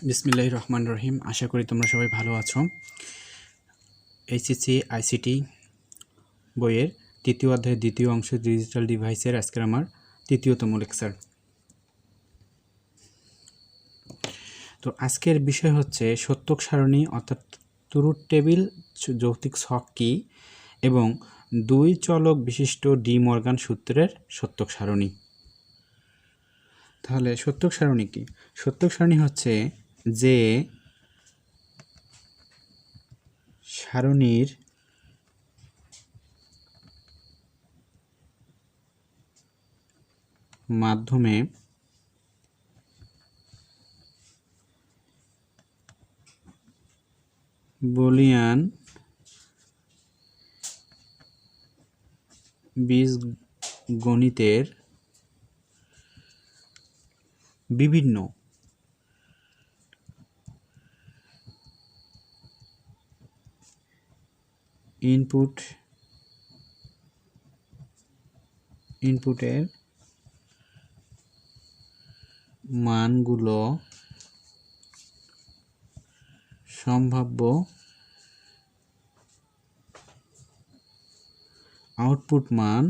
বিসমিল্লাহির রহমানির রহিম। আশা করি তোমরা সবাই ভালো আছো। এইচএসসি আইসিটি বইয়ের তৃতীয় অধ্যায়ের দ্বিতীয় অংশ ডিজিটাল ডিভাইসের আজকের আমার তৃতীয়তম লেকচার। তো আজকের বিষয় হচ্ছে সত্যক সারণী অর্থাৎ ট্রুথ টেবিল, যৌক্তিক ছক কী এবং দুই চলক বিশিষ্ট ডি মর্গান সূত্রের সত্যক সারণী। তাহলে সত্যক সারণী কি? সত্যক সারণী হচ্ছে যে সারণীর মাধ্যমে বুলিয়ান বীজগণিতের বিভিন্ন ইনপুটের মানগুলো সম্ভাব্য আউটপুট মান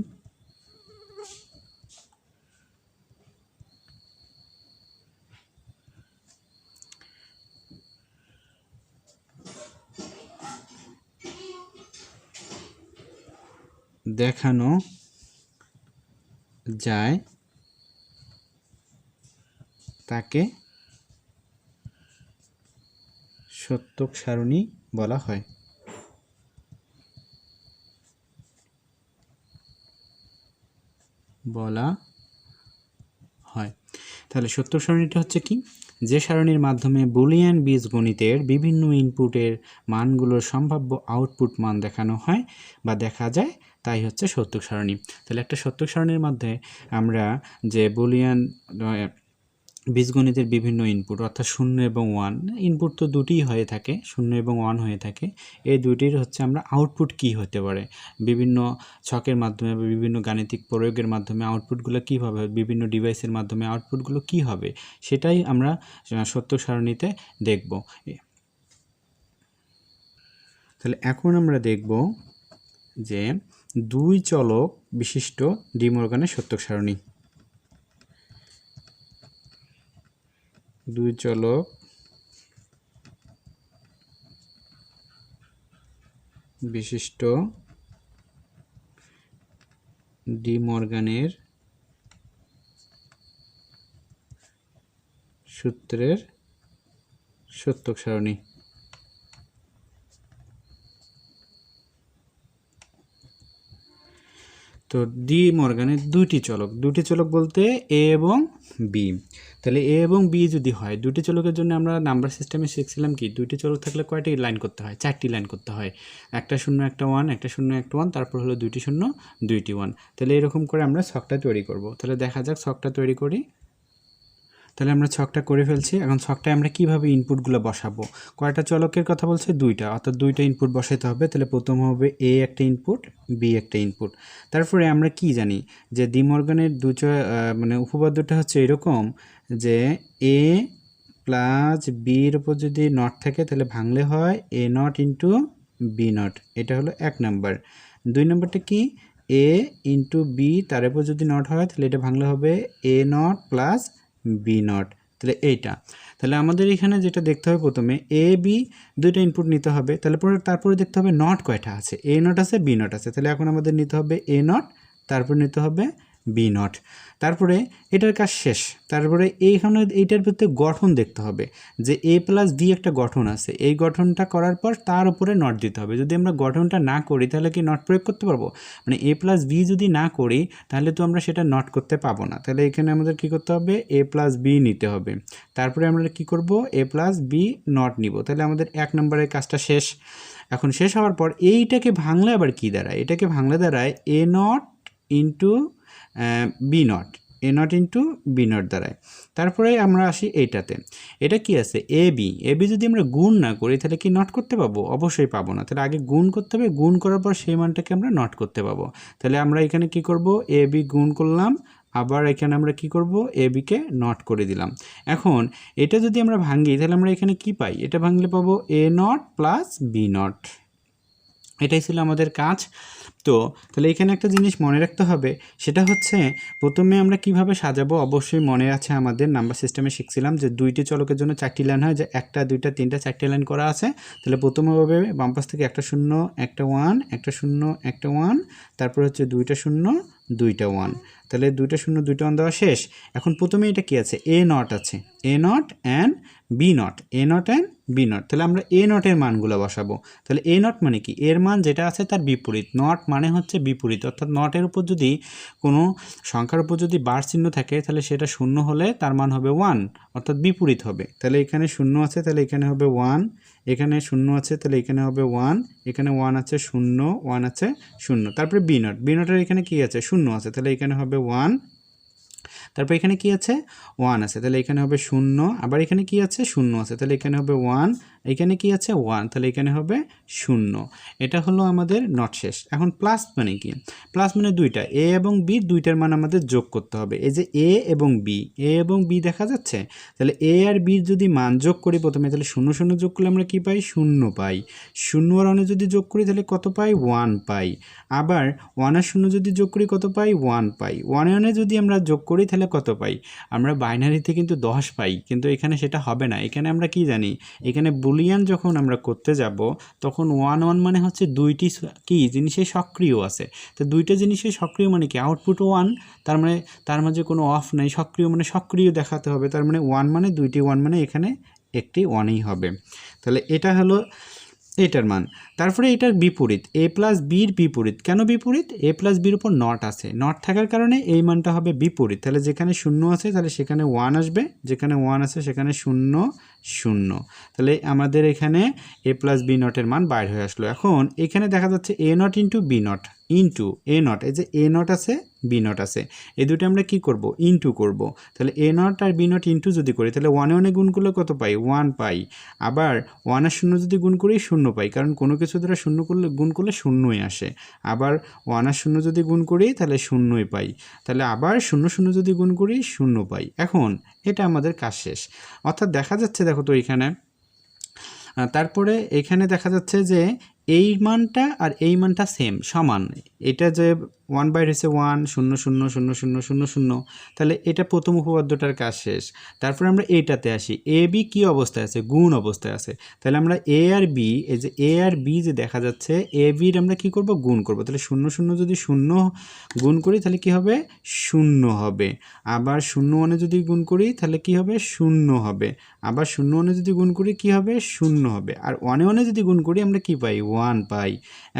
দেখানো যায় তাকে সত্যক সারণী বলা হয়। তাহলে সত্যক সারণীটা হচ্ছে কি? যে সারণীর মাধ্যমে বুলিয়ান বীজগণিতের বিভিন্ন ইনপুটের মানগুলোর সম্ভাব্য আউটপুট মান দেখানো হয় বা দেখা যায় তাই হচ্ছে সত্যক সারণী। তাহলে একটা সত্যক সারণীর মধ্যে আমরা যে বুলিয়ান বীজগণিতের বিভিন্ন ইনপুট অর্থাৎ 0 এবং 1 ইনপুট তো দুটিই হয়ে থাকে, 0 এবং 1 হয়ে থাকে। এই দুটির হচ্ছে আমরা আউটপুট কি হতে পারে বিভিন্ন ছকের মাধ্যমে বা বিভিন্ন গাণিতিক প্রয়োগের মাধ্যমে আউটপুটগুলো কীভাবে, বিভিন্ন ডিভাইসের মাধ্যমে আউটপুটগুলো কি হবে সেটাই আমরা সত্যক সারণীতে দেখব। তাহলে এখন আমরা দেখব যে দুই চলক বিশিষ্ট ডি মর্গানের সত্যক সারণী। দুই চলক বিশিষ্ট ডি মর্গানের সূত্রের সত্যক সারণী। তো ডি মর্গানের দুটি চলক বলতে এ এবং বি। তাহলে এ এবং বি যদি হয়, দুটি চলকের জন্য আমরা নাম্বার সিস্টেমে শিখছিলাম কি, দুটি চলক থাকলে কয়টি লাইন করতে হয়? 4টি লাইন করতে হয়। একটা 0 একটা 1, একটা 0 একটা 1, তারপর হলো দুইটি 0 দুইটি 1। তাহলে এরকম করে আমরা ছকটা তৈরি করব। তাহলে দেখা যাক ছকটা তৈরি করি। তাহলে আমরা ছকটা করে ফেলছি। এখন ছকটায় আমরা কিভাবে ইনপুটগুলো বসাবো? কয়টা চলকের কথা বলছে? দুইটা, অর্থাৎ দুইটা ইনপুট বসাতে হবে। তাহলে প্রথম হবে এ একটা ইনপুট, বি একটা ইনপুট। তারপরে আমরা কি জানি যে ডি মর্গানের মানে উপপাদ্যটা হচ্ছে এরকম যে এ প্লাস বির উপর যদি নট থাকে তাহলে ভাঙলে হয় এ নট ইন্টু বি নট। এটা হলো 1 নাম্বার। 2 নাম্বারটা কি? এ ইন্টু বি, তার উপর যদি নট হয় তাহলে এটা ভাঙলে হবে এ নট প্লাস বি নট। তাহলে এইটা, তাহলে আমাদের এখানে যেটা দেখতে হবে প্রথমে এ বি দুইটা ইনপুট নিতে হবে। তাহলে তারপরে দেখতে হবে নট কয়টা আছে, এ নট আছে বি নট আছে। তাহলে এখন আমাদের নিতে হবে এ নট, তারপর নিতে হবে বি নট, তারপরে এটার কাজ শেষ। তারপরে এইখানে এইটার ভিতরে গঠন দেখতে হবে যে এ প্লাস বি একটা গঠন আছে, এই গঠনটা করার পর তার উপরে নট দিতে হবে। যদি আমরা গঠনটা না করি তাহলে কি নট প্রয়োগ করতে পারবো? মানে এ প্লাস বি যদি না করি তাহলে তো আমরা সেটা নট করতে পাবো না। তাহলে এখানে আমাদের কি করতে হবে? এ প্লাস বি নিতে হবে। তারপরে আমরা কি করব? এ প্লাস বি নট নিব। তাহলে আমাদের 1 নম্বরের কাজটা শেষ। এখন শেষ হওয়ার পর এইটাকে ভাঙলে আবার কি দাঁড়ায়? এটাকে ভাঙলে দাঁড়ায় A not into B not, A not into B not দাঁড়ায়। তারপরে আমরা আসি এইটাতে, এটা কি আছে? এ বি যদি আমরা গুণ না করি তাহলে কি নট করতে পাবো? অবশ্যই পাবো না। তাহলে আগে গুণ করতে হবে, গুণ করার পর সেই মানটাকে আমরা নট করতে পাবো। তাহলে আমরা এখানে কি করব? এ বি গুণ করলাম আবার এখানে আমরা কি করব, এ বিকে নট করে দিলাম। এখন এটা যদি আমরা ভাঙি তাহলে আমরা এখানে কি পাই, এটা ভাঙলে পাবো এ নট প্লাস বি নট। এটাই ছিল আমাদের কাজ। তো তাহলে এখানে একটা জিনিস মনে রাখতে হবে, সেটা হচ্ছে প্রথমে আমরা কিভাবে সাজাবো। অবশ্যই মনে আছে আমাদের নাম্বার সিস্টেমে শিখছিলাম যে দুইটি চলকের জন্য 4টি লাইন হয়, যে 1 2 3 4টি লাইন করা আছে। তাহলে প্রথমে হবে বাম পাশ থেকে একটা 0 একটা 1 একটা 0 একটা 1, তারপর হচ্ছে 2টা 0 2টা 1। তাহলে 2টা 0 2টা 1 দেওয়া শেষ। এখন প্রথমে এটা কি আছে, এ নট আছে, A not and B not, A not and B not. তাহলে আমরা এ নটের মানগুলো বসাবো। তাহলে এ নট মানে কি, এর মান যেটা আছে তার বিপরীত। নট মানে হচ্ছে বিপরীত, অর্থাৎ নটের উপর যদি কোনো সংখ্যার উপর যদি বার চিহ্ন থাকে তাহলে সেটা 0 হলে তার মান হবে 1, অর্থাৎ বিপরীত হবে। তাহলে এখানে 0 আছে, তাহলে এখানে হবে 1, এখানে 0 আছে, তাহলে এখানে হবে 1, এখানে 1 আছে 0 1 আছে 0। তারপরে বি নট, বি নটের এখানে কি আছে, 0 আছে, তাহলে এখানে হবে 1, তারপর এখানে কি আছে 1 আছে, তাহলে এখানে হবে 0, আবার এখানে কি আছে 0 আছে, তাহলে এখানে হবে 1, এখানে কি আছে 1, তাহলে এখানে হবে 0। এটা হলো আমাদের নট শেষ। এখন প্লাস মানে কি, প্লাস মানে দুইটা এ এবং বি, দুইটার মান আমাদের যোগ করতে হবে। এই যে এ এবং বি, এ এবং বি দেখা যাচ্ছে, তাহলে এ আর বির যদি মান যোগ করি প্রথমে, তাহলে 0 0 যোগ করলে আমরা কি পাই, 0 পাই। 0 আর 1 যদি যোগ করি তাহলে কত পাই, 1 পাই। আবার 1 আর 0 যদি যোগ করি কত পাই, 1 পাই। 1 1 যদি আমরা যোগ করি তাহলে কত পাই, আমরা বাইনারিতে কিন্তু 10 পাই, কিন্তু এখানে সেটা হবে না। এখানে আমরা কি জানি, এখানে বুলিয়ান যখন আমরা করতে যাব তখন 1 1 মানে হচ্ছে দুইটি কি জিনিসে সক্রিয় আছে। তো দুইটা জিনিসে সক্রিয় মানে কি, আউটপুট 1, তার মানে তার মাঝে কোনো অফ নাই, সক্রিয় মানে সক্রিয় দেখাতে হবে। তার মানে 1 মানে দুইটি 1 মানে এখানে একটি 1ই হবে। তাহলে এটা হলো এটার মান। তারপরে এটার বিপরীত, এ প্লাস বির বিপরীত। কেন বিপরীত, এ প্লাস বির উপর নট আছে, নট থাকার কারণে এই মানটা হবে বিপরীত। তাহলে যেখানে 0 আছে তাহলে সেখানে 1 আসবে, যেখানে 1 আছে সেখানে 0 0। তাহলে আমাদের এখানে এ প্লাস বি নটের মান বাইর হয়ে আসলো। এখন এখানে দেখা যাচ্ছে A not into B not into A not, এই যে এ নট আছে বি নট আছে, এই দুটো আমরা কি করব, ইন্টু করব। তাহলে এ নট আর বি নট ইন্টু যদি করি তাহলে 1 1 গুণ করলে কত পাই, 1 পাই। আবার 1 আর 0 যদি গুণ করি 0 পাই, কারণ কোনো কিছু দ্বারা 0 করলে গুণ করলে 0ই আসে। আবার 1 আর 0 যদি গুণ করি তাহলে 0ই পাই। তাহলে আবার 0 0 যদি গুণ করি 0 পাই। এখন এটা আমাদের কাজ শেষ। অর্থাৎ দেখা যাচ্ছে, দেখো তো এখানে, তারপরে এখানে দেখা যাচ্ছে যে এই মানটা আর এই মানটা সেম সমান। এটা যে 1 বাই হয়েছে 1 0 0 0 0 0 0, তাহলে এটা প্রথম উপপাদ্যটার কাজ শেষ। তারপরে আমরা এইটাতে আসি, এ বি কী অবস্থায় আছে, গুণ অবস্থায় আছে। তাহলে আমরা এ আর বি, এই যে এ আর বি যে দেখা যাচ্ছে, এ বির আমরা কি করব, গুণ করব। তাহলে 0 0 যদি 0 গুণ করি তাহলে কি হবে, 0 হবে। আবার 0 1 যদি গুণ করি তাহলে কি হবে, 0 হবে। আবার 0 1 যদি গুণ করি কি হবে, 0 হবে। আর 1 1 যদি গুণ করি আমরা কি পাই, 1 পাই।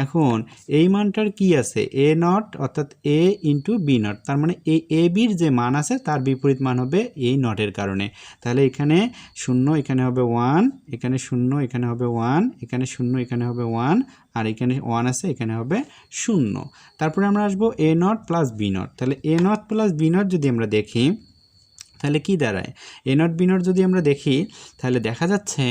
এখন এই মানটার কি আছে, এ নট অর্থাৎ এ ইন্টু বি নট, তার মানে এই এ বির যে মান আছে তার বিপরীত মান হবে এই নটের কারণে। তাহলে এখানে 0 এখানে হবে 1, এখানে 0 এখানে হবে 1, এখানে 0 এখানে হবে 1, আর এখানে 1 আছে এখানে হবে 0। তারপরে আমরা আসবো এ নট প্লাস বি নট। তাহলে A not plus B not যদি আমরা দেখি তাহলে কি দাঁড়ায়, এ নট বি নট যদি আমরা দেখি তাহলে দেখা যাচ্ছে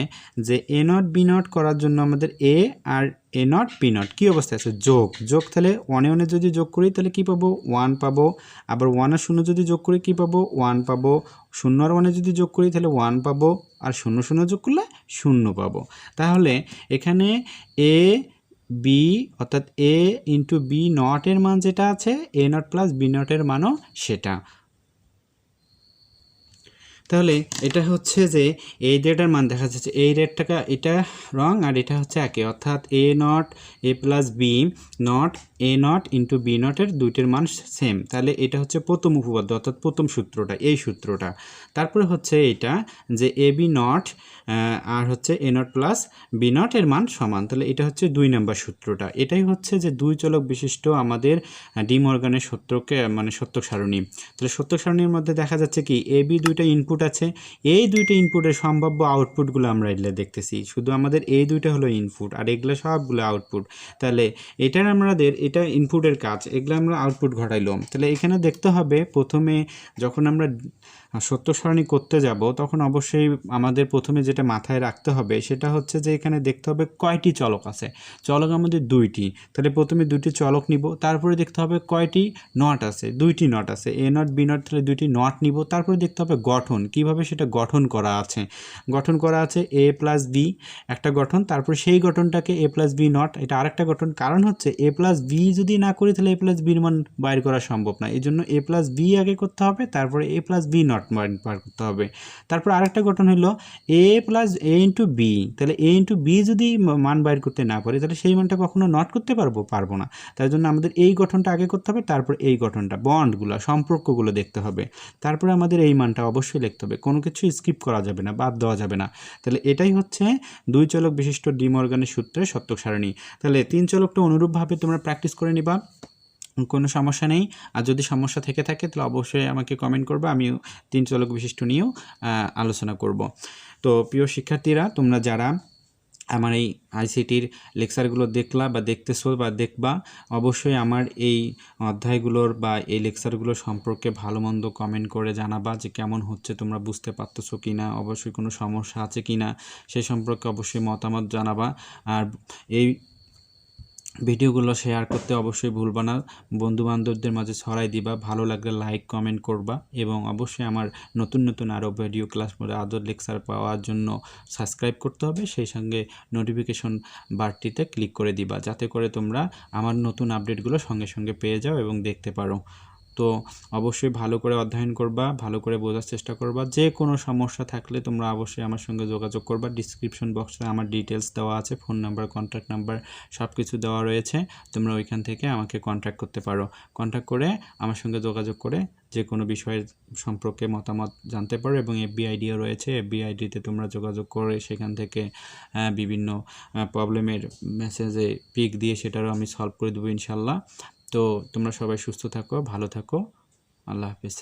যে এ নট বি নট করার জন্য আমাদের এ আর এ নট বি নট কী অবস্থায় আছে, যোগ। তাহলে 1 1 যদি যোগ করি তাহলে কি পাবো, 1 পাবো। আবার 1 আর 0 যদি যোগ করি কি পাবো, 1 পাবো। 0 আর 1 যদি যোগ করি তাহলে 1 পাবো, আর 0 0 যোগ করলে 0 পাবো। তাহলে এখানে এ বি অর্থাৎ এ ইন্টু বি নটের মান যেটা আছে, এ নট প্লাস বি নটের মানও সেটা। তাহলে এটা হচ্ছে যে এই রেটার মান দেখা যাচ্ছে, এই রেটটাকে এটা রং আর এটা হচ্ছে একে, অর্থাৎ A not A plus B not A not into B নটের দুইটির মান সেম। তাহলে এটা হচ্ছে প্রথম উপপাদ্য, অর্থাৎ প্রথম সূত্রটা, এই সূত্রটা। তারপরে হচ্ছে এটা যে এ বি নট আর হচ্ছে এ নট প্লাস বি নট এর মান সমান। তাহলে এটা হচ্ছে 2 নম্বর সূত্রটা। এটাই হচ্ছে যে দুই চলক বিশিষ্ট আমাদের ডি মর্গানের সূত্রকে মানে সত্যক সারণী। তাহলে সত্যক সারণীর মধ্যে দেখা যাচ্ছে কি, এ বি দুইটা ইনপুট আছে, এই দুইটা ইনপুটের সম্ভাব্য আউটপুটগুলো আমরা এগুলো দেখতেছি। শুধু আমাদের এই দুইটা হলো ইনপুট আর এগুলো সবগুলো আউটপুট। তাহলে এটার আমাদের এটা ইনপুটের কাজ, এগুলো আমরা আউটপুট ঘটাইলাম। তাহলে এখানে দেখতে হবে প্রথমে যখন আমরা সত্য সারণী করতে যাব তখন অবশ্যই আমাদের প্রথমে যেটা মাথায় রাখতে হবে সেটা হচ্ছে যে এখানে দেখতে হবে কয়টি চলক আছে। চলক আমাদের দুইটি, তাহলে প্রথমে দুইটি চলক নিব, তারপরে দেখতে হবে কয়টি নট আছে, দুইটি নট আছে, এ নট বি নট, তাহলে দুইটি নট নিব, তারপরে দেখতে হবে গঠন কিভাবে সেটা গঠন করা আছে। গঠন করা আছে এ প্লাস বি একটা গঠন, তারপরে সেই গঠনটাকে এ প্লাস বি নট এটা আরেকটা গঠন। কারণ হচ্ছে এ প্লাস বি যদি না করি তাহলে এ প্লাস বির মান বাইর করা সম্ভব না, এই জন্য এ প্লাস বি আগে করতে হবে, তারপরে এ প্লাস বি নট বার করতে হবে। তারপর আরেকটা গঠন হলো এ প্লাস এ ইন্টু বি, তাহলে এ ইন্টু বি যদি মান বাইর করতে না পারি তাহলে সেই মানটা কখনো নট করতে পারবো না। তাই জন্য আমাদের এই গঠনটা আগে করতে হবে, তারপর এই গঠনটা, বন্ডগুলো সম্পর্কগুলো দেখতে হবে, তারপরে আমাদের এই মানটা অবশ্যই লিখতে হবে, কোনো কিছু স্কিপ করা যাবে না, বাদ দেওয়া যাবে না। তাহলে এটাই হচ্ছে দুই চলক বিশিষ্ট ডি মর্গানের সূত্রে সত্যক সারণী। তাহলে তিন চলকটা অনুরূপভাবে তোমরা প্র্যাকটিস করে নিবা, কোনো সমস্যা নেই। আর যদি সমস্যা থেকে থাকে তাহলে অবশ্যই আমাকে কমেন্ট করবে, আমি তিন চলক বিশিষ্ট নিয়েও আলোচনা করব। তো প্রিয় শিক্ষার্থীরা, তোমরা যারা আমার এই আইসিটির লেকচারগুলো দেখলা বা দেখতেছো বা দেখবা, অবশ্যই আমার এই অধ্যায়গুলোর বা এই লেকচারগুলো সম্পর্কে ভালো মন্দ কমেন্ট করে জানাবা যে কেমন হচ্ছে, তোমরা বুঝতে পারতেছো কি না, অবশ্যই কোনো সমস্যা আছে কি না সেই সম্পর্কে অবশ্যই মতামত জানাবা। আর এই ভিডিওগুলো শেয়ার করতে অবশ্যই ভুলবা না, বন্ধুবান্ধবদের মাঝে ছড়াই দিবা, ভালো লাগলে লাইক কমেন্ট করবা, এবং অবশ্যই আমার নতুন আরও ভিডিও ক্লাস আদর লেকচার পাওয়ার জন্য সাবস্ক্রাইব করতে হবে, সেই সঙ্গে নোটিফিকেশন বারটিতে ক্লিক করে দিবা, যাতে করে তোমরা আমার নতুন আপডেটগুলো সঙ্গে সঙ্গে পেয়ে যাও এবং দেখতে পারো। তো অবশ্যই ভালো করে অধ্যয়ন করবা, ভালো করে বোঝার চেষ্টা করবা, যে কোনো সমস্যা থাকলে তোমরা অবশ্যই আমার সঙ্গে যোগাযোগ করবা। ডিসক্রিপশন বক্সে আমার ডিটেলস দেওয়া আছে, ফোন নাম্বার, কন্ট্যাক্ট নাম্বার সব কিছু দেওয়া রয়েছে, তোমরা ওইখান থেকে আমাকে কন্ট্যাক্ট করতে পারো। কন্ট্যাক্ট করে আমার সঙ্গে যোগাযোগ করে যে কোনো বিষয়ের সম্পর্কে মতামত জানতে পারো, এবং এফবিআইডিও রয়েছে, এফবিআইডিতে তোমরা যোগাযোগ করে সেখান থেকে বিভিন্ন প্রবলেমের মেসেজে পিক দিয়ে সেটারও আমি সলভ করে দেবো ইনশাল্লাহ। তো তোমরা সবাই সুস্থ থাকো, ভালো থাকো, আল্লাহ হাফেজ।